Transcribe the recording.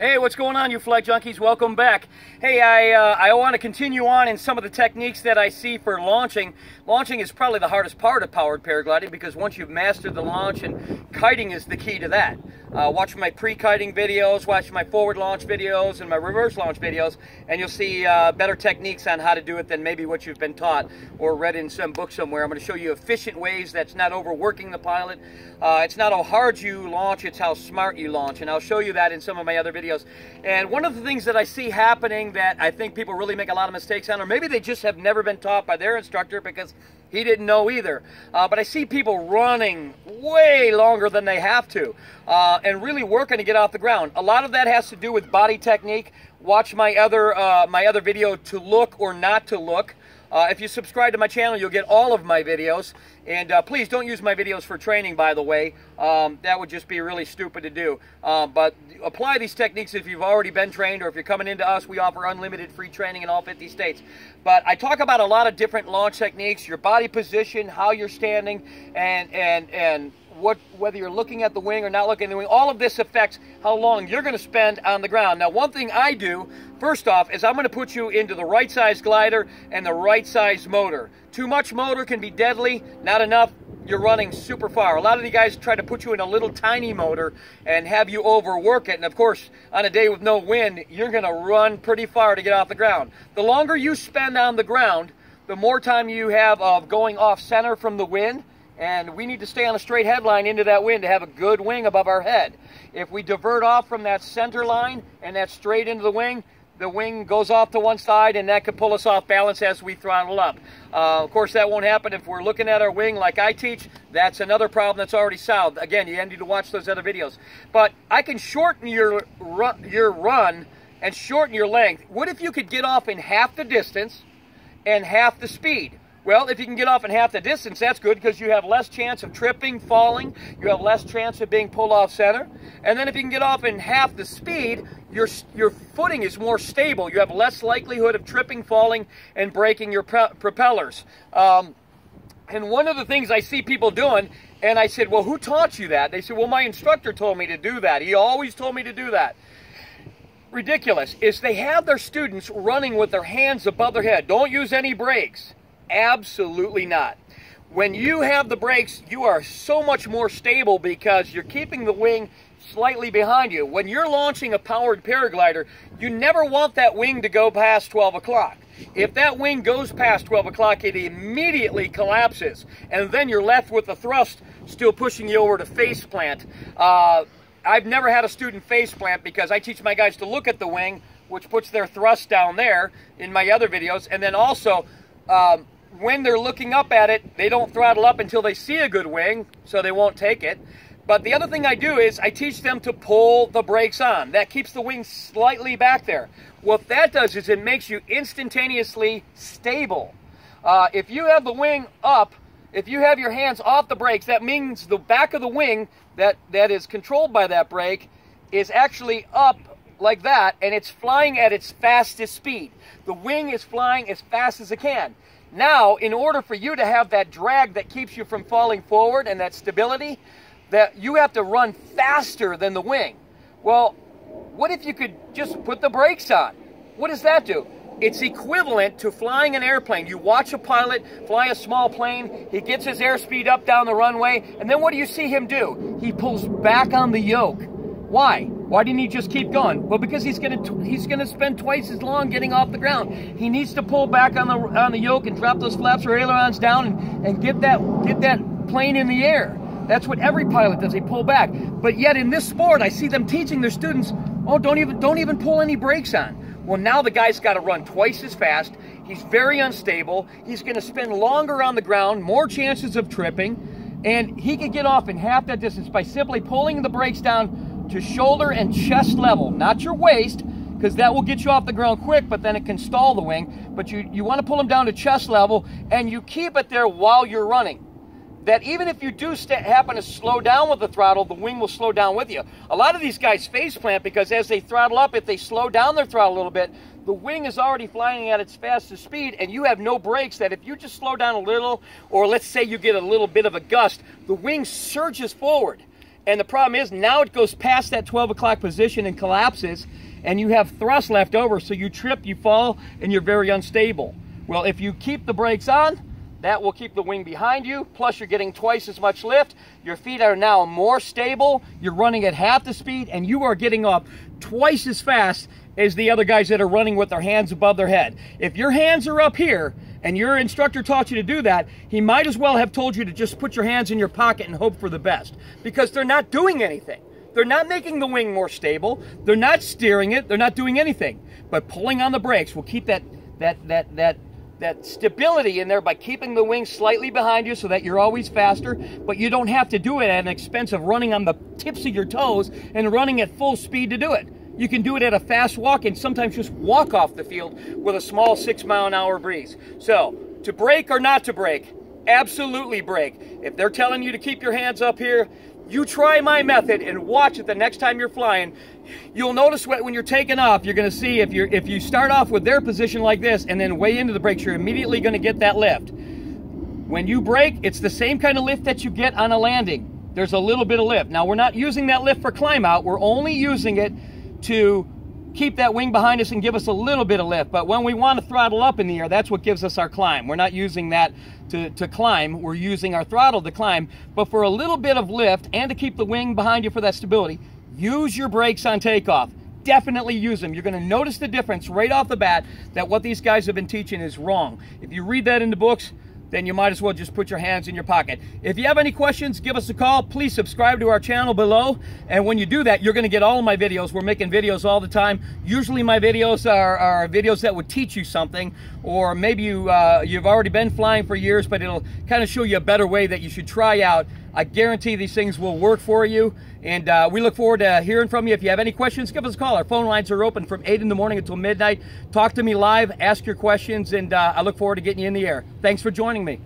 Hey, what's going on, you flight junkies? Welcome back. Hey, I want to continue on in some of the techniques that I see for launching. Launching is probably the hardest part of powered paragliding because once you've mastered the launch, and kiting is the key to that. Watch my pre-kiting videos, watch my forward launch videos, and my reverse launch videos, and you'll see better techniques on how to do it than maybe what you've been taught or read in some book somewhere. I'm going to show you efficient ways that's not overworking the pilot. It's not how hard you launch, it's how smart you launch, and I'll show you that in some of my other videos. And one of the things that I see happening that I think people really make a lot of mistakes on, or maybe they just have never been taught by their instructor because he didn't know either. But I see people running way longer than they have to and really working to get off the ground. A lot of that has to do with body technique. Watch my other video, to look or not to look. If you subscribe to my channel, you'll get all of my videos. And please don't use my videos for training, by the way. That would just be really stupid to do. But apply these techniques if you've already been trained, or if you're coming into us. We offer unlimited free training in all 50 states. But I talk about a lot of different launch techniques, your body position, how you're standing, and whether you're looking at the wing or not looking at the wing. All of this affects how long you're going to spend on the ground. Now, one thing I do, first off, is I'm going to put you into the right size glider and the right size motor. Too much motor can be deadly, not enough, you're running super far. A lot of the guys try to put you in a little tiny motor and have you overwork it. And of course, on a day with no wind, you're going to run pretty far to get off the ground. The longer you spend on the ground, the more time you have of going off center from the wind. And we need to stay on a straight headline into that wind to have a good wing above our head. If we divert off from that center line and that's straight into the wing goes off to one side, and that could pull us off balance as we throttle up. Of course, that won't happen if we're looking at our wing like I teach. That's another problem that's already solved. Again, you need to watch those other videos. But I can shorten your run and shorten your length. What if you could get off in half the distance and half the speed? Well, if you can get off in half the distance, that's good because you have less chance of tripping, falling. You have less chance of being pulled off center. And then if you can get off in half the speed, your footing is more stable. You have less likelihood of tripping, falling, and breaking your propellers. And one of the things I see people doing, and I said, well, who taught you that? They said, well, my instructor told me to do that. He always told me to do that. Ridiculous. Is they have their students running with their hands above their head. Don't use any brakes. Absolutely not. When you have the brakes, you are so much more stable because you're keeping the wing slightly behind you. When you're launching a powered paraglider, you never want that wing to go past 12 o'clock. If that wing goes past 12 o'clock, it immediately collapses, and then you're left with the thrust still pushing you over to face plant. I've never had a student face plant because I teach my guys to look at the wing, which puts their thrust down there in my other videos, and then also when they're looking up at it, they don't throttle up until they see a good wing, so they won't take it. But the other thing I do is I teach them to pull the brakes on. That keeps the wing slightly back there. What that does is it makes you instantaneously stable. If you have the wing up, if you have your hands off the brakes, that means the back of the wing that is controlled by that brake is actually up like that, and it's flying at its fastest speed. The wing is flying as fast as it can. Now, in order for you to have that drag that keeps you from falling forward and that stability, that you have to run faster than the wing. Well, what if you could just put the brakes on? What does that do? It's equivalent to flying an airplane. You watch a pilot fly a small plane, he gets his airspeed up down the runway, and then what do you see him do? He pulls back on the yoke. Why? Why didn't he just keep going? Well, because he's gonna spend twice as long getting off the ground. He needs to pull back on the yoke and drop those flaps or ailerons down and get that plane in the air. That's what every pilot does. They pull back. But yet in this sport, I see them teaching their students, oh, don't even pull any brakes on. Well, now the guy's got to run twice as fast. He's very unstable. He's going to spend longer on the ground, more chances of tripping, and he could get off in half that distance by simply pulling the brakes down to shoulder and chest level, not your waist, because that will get you off the ground quick, but then it can stall the wing. But you want to pull them down to chest level, and you keep it there while you're running. That even if you do happen to slow down with the throttle, the wing will slow down with you. A lot of these guys face plant because as they throttle up, if they slow down their throttle a little bit, the wing is already flying at its fastest speed, and you have no brakes. That if you just slow down a little, or let's say you get a little bit of a gust, the wing surges forward. And the problem is now it goes past that 12 o'clock position and collapses, and you have thrust left over, so you trip, you fall, and you're very unstable. Well, if you keep the brakes on, that will keep the wing behind you, plus you're getting twice as much lift. Your feet are now more stable, you're running at half the speed, and you are getting up twice as fast as the other guys that are running with their hands above their head. If your hands are up here, and your instructor taught you to do that, he might as well have told you to just put your hands in your pocket and hope for the best, because they're not doing anything. They're not making the wing more stable, they're not steering it, they're not doing anything. But pulling on the brakes will keep that stability in there by keeping the wing slightly behind you so that you're always faster, but you don't have to do it at an expense of running on the tips of your toes and running at full speed to do it. You can do it at a fast walk and sometimes just walk off the field with a small 6-mile-an-hour breeze. So, to brake or not to brake, absolutely brake. If they're telling you to keep your hands up here, you try my method and watch it the next time you're flying. You'll notice when you're taking off, you're going to see if you start off with their position like this and then way into the brakes, you're immediately going to get that lift. When you brake, it's the same kind of lift that you get on a landing. There's a little bit of lift. Now, we're not using that lift for climb out. We're only using it to keep that wing behind us and give us a little bit of lift. But when we want to throttle up in the air, that's what gives us our climb. We're not using that to climb, we're using our throttle to climb. But for a little bit of lift and to keep the wing behind you for that stability, use your brakes on takeoff. Definitely use them. You're going to notice the difference right off the bat that what these guys have been teaching is wrong. If you read that in the books, then you might as well just put your hands in your pocket. If you have any questions, give us a call. Please subscribe to our channel below. And when you do that, you're going to get all of my videos. We're making videos all the time. Usually my videos are videos that would teach you something, or maybe you've already been flying for years, but it'll kind of show you a better way that you should try out. I guarantee these things will work for you, and we look forward to hearing from you. If you have any questions, give us a call. Our phone lines are open from 8 in the morning until midnight. Talk to me live, ask your questions, and I look forward to getting you in the air. Thanks for joining me.